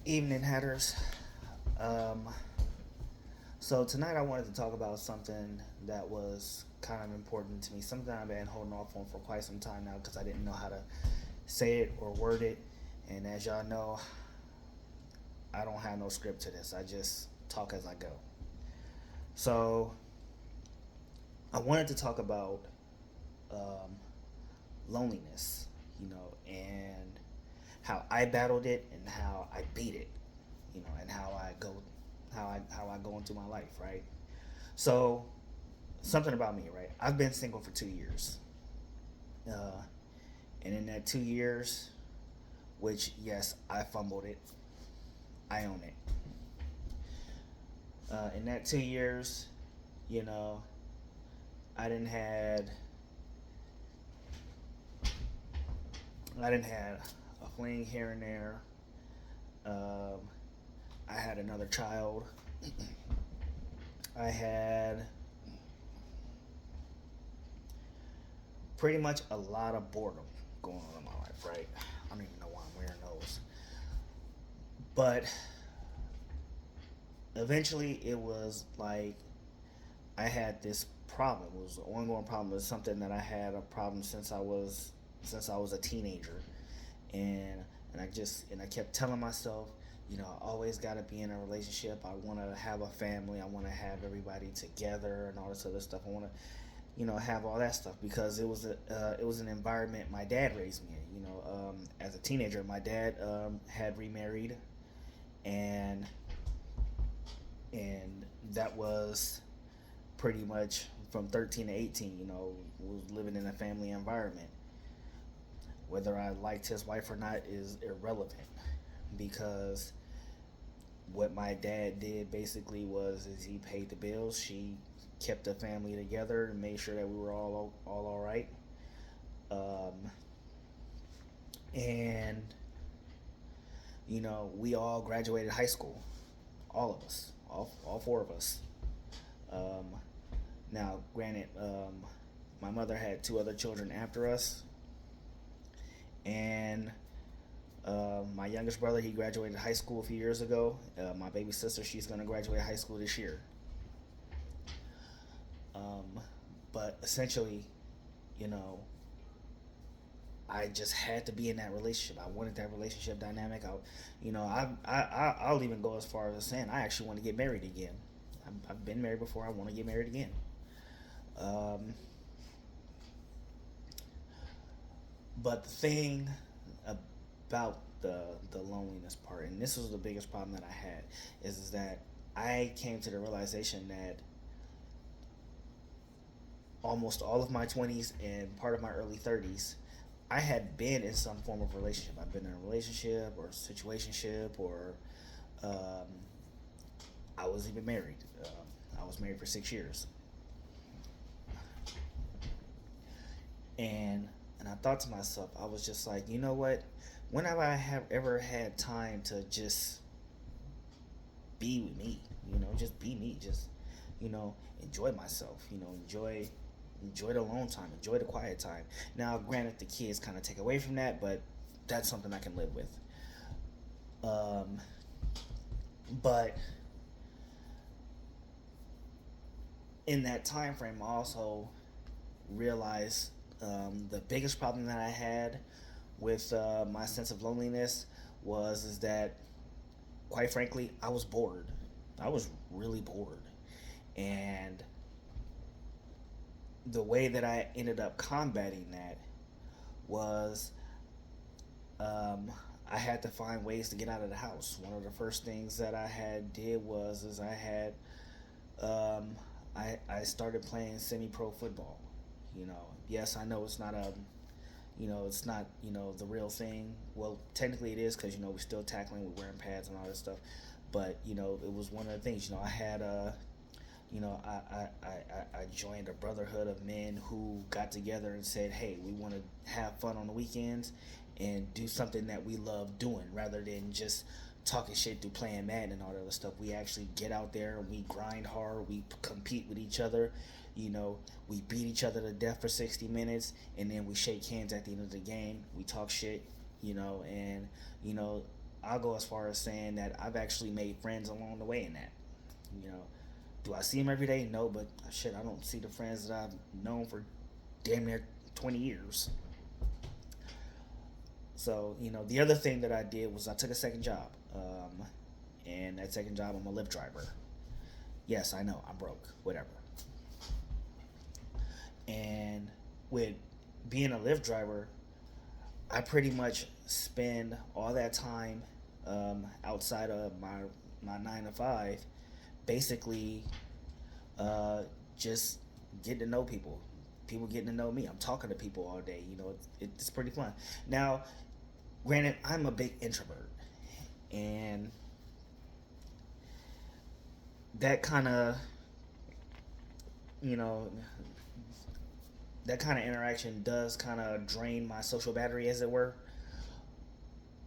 Evening, Hatters. Um, so tonight I wanted to talk about something that was kind of important to me, something I've been holding off on for quite some time now because I didn't know how to say it or word it. And as y'all know, I don't have no script to this. I just talk as I go. So I wanted to talk about um, loneliness, and how I battled it and how I beat it, and how I go into my life, right? So something about me, right? I've been single for 2 years, uh, and in that 2 years, which yes, I fumbled it, I own it. In that 2 years, you know, I didn't had I didn't had a fling here and there. Um, I had another child. I had pretty much a lot of boredom going on in my life, right? I don't even know why I'm wearing those. But eventually it was like I had this problem. It was an ongoing problem. It was something that I had a problem since I was a teenager. And I kept telling myself, I always gotta be in a relationship. I wanna have a family, I wanna have everybody together and all this other stuff. I wanna have all that stuff because it was an environment my dad raised me in. As a teenager, my dad had remarried, and and that was pretty much from 13 to 18. Was living in a family environment. Whether I liked his wife or not is irrelevant because what my dad did basically was is he paid the bills. She kept the family together and made sure that we were all right. Um, and we all graduated high school, all of us, all four of us. Um, Now, granted, my mother had two other children after us, and my youngest brother, he graduated high school a few years ago. My baby sister, she's going to graduate high school this year. Um, but essentially, you know, I just had to be in that relationship. I wanted that relationship dynamic. I'll even go as far as saying I actually want to get married again. I've been married before. I want to get married again. Um, but the thing about the loneliness part, and this was the biggest problem that I had, is that I came to the realization that almost all of my 20s and part of my early 30s, I had been in some form of relationship. I've been in a relationship or situationship, or um, I was even married. I was married for 6 years, and I thought to myself, I was just like, you know what? When have I have ever had time to just be with me? Just be me. Just enjoy myself. Enjoy the alone time. Enjoy the quiet time. Now, granted, the kids kind of take away from that, but that's something I can live with. Um, but in that time frame, I also realized the biggest problem that I had with my sense of loneliness was is that, quite frankly, I was bored. I was really bored, and the way that I ended up combating that was um, I had to find ways to get out of the house. One of the first things that I had did was is um, I started playing semi pro football. Yes, I know it's not it's not the real thing. Well, technically it is because we're still tackling, we're wearing pads and all this stuff. But it was one of the things. I had I joined a brotherhood of men who got together and said, hey, we want to have fun on the weekends and do something that we love doing rather than just talking shit through playing Madden and all that other stuff. We actually get out there and we grind hard, we compete with each other. We beat each other to death for 60 minutes and then we shake hands at the end of the game. We talk shit, and you know, I'll go as far as saying that I've actually made friends along the way in that. You know, do I see them every day? No, but shit, I don't see the friends that I've known for damn near 20 years. So, the other thing that I did was I took a second job. And that second job, I'm a Lyft driver. Yes, I know, I'm broke, whatever. And with being a Lyft driver, I pretty much spend all that time outside of my 9 to 5, basically uh, just getting to know people. People getting to know me. I'm talking to people all day. It's pretty fun. Now, granted, I'm a big introvert, and that kind of, you know, that kind of interaction does kind of drain my social battery, as it were.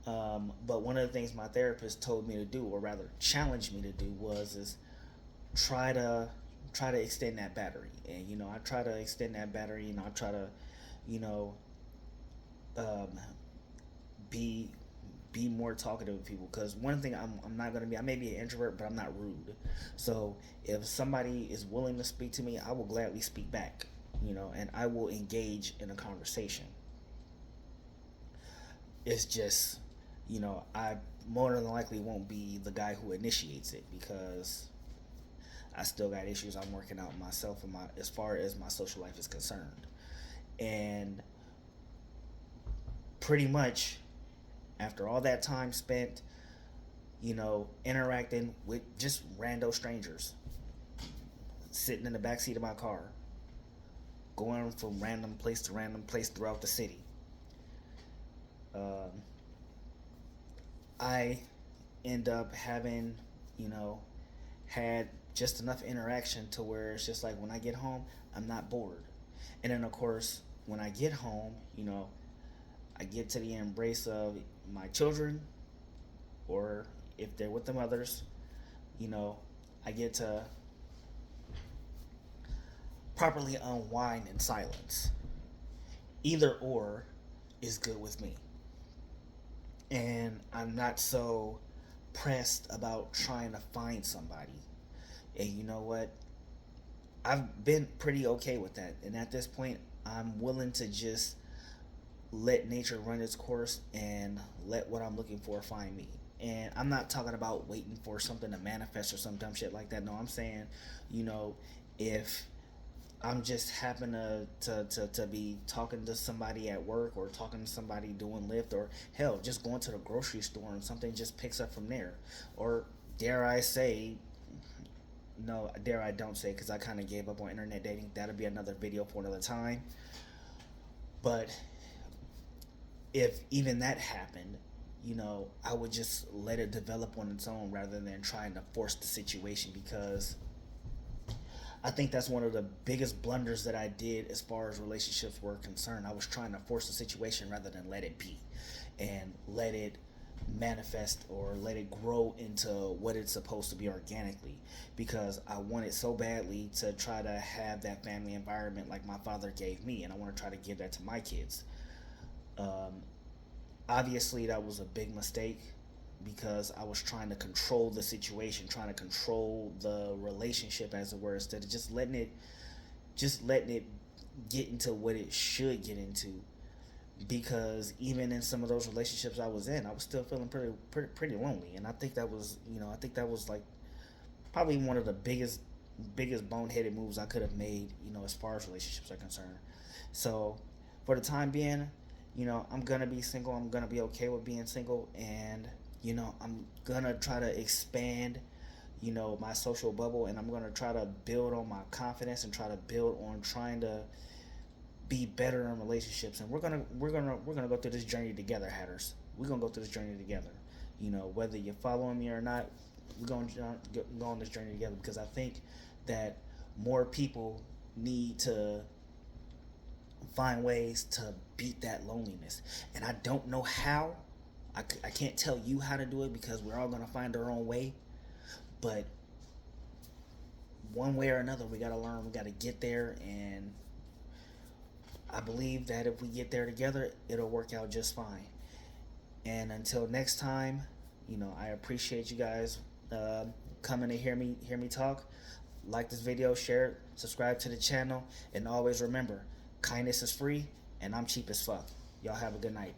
But one of the things my therapist told me to do, or rather challenged me to do, was is try to try to extend that battery. And I try to extend that battery. I try to, you know, um, be be more talkative with people. Because one thing I'm not gonna be, I may be an introvert, but I'm not rude. So if somebody is willing to speak to me, I will gladly speak back. And I will engage in a conversation. It's just, I more than likely won't be the guy who initiates it, because I still got issues I'm working out myself, and as far as my social life is concerned. And pretty much after all that time spent, interacting with just rando strangers, sitting in the back seat of my car, going from random place to random place throughout the city, um, I end up having, you know, had just enough interaction to where it's just like when I get home, I'm not bored. And then, of course, when I get home, I get to the embrace of my children, or if they're with the mothers, you know, I get to properly unwind in silence. Either or is good with me. And I'm not so pressed about trying to find somebody. And you know what? I've been pretty okay with that. And at this point, I'm willing to just let nature run its course and let what I'm looking for find me. And I'm not talking about waiting for something to manifest or some dumb shit like that. No, I'm saying, you know, if I'm just happen to be talking to somebody at work, or talking to somebody doing Lyft, or hell, just going to the grocery store and something just picks up from there. Or dare I say, no, dare I don't say, because I kind of gave up on internet dating. That'll be another video for another time. But if even that happened, I would just let it develop on its own rather than trying to force the situation, because I think that's one of the biggest blunders that I did as far as relationships were concerned. I was trying to force the situation rather than let it be and let it manifest or let it grow into what it's supposed to be organically, because I wanted so badly to try to have that family environment like my father gave me, and I want to try to give that to my kids. Um, Obviously, that was a big mistake, because I was trying to control the situation, trying to control the relationship, as it were, instead of just letting it get into what it should get into. Because even in some of those relationships I was in, I was still feeling pretty lonely, and I think that was like probably one of the biggest boneheaded moves I could have made, as far as relationships are concerned. So, for the time being, I'm gonna be single. I'm gonna be okay with being single, and I'm gonna try to expand, my social bubble, and I'm gonna try to build on my confidence and try to build on trying to be better in relationships. And we're gonna go through this journey together, Hatters. We're gonna go through this journey together. Whether you're following me or not, we're gonna go on this journey together, because I think that more people need to find ways to beat that loneliness. And I don't know how. I can't tell you how to do it, because we're all going to find our own way. But one way or another, we got to learn. We got to get there. And I believe that if we get there together, it'll work out just fine. And until next time, I appreciate you guys coming to hear me talk. Like this video, share it, subscribe to the channel, and always remember, kindness is free, and I'm cheap as fuck. Y'all have a good night.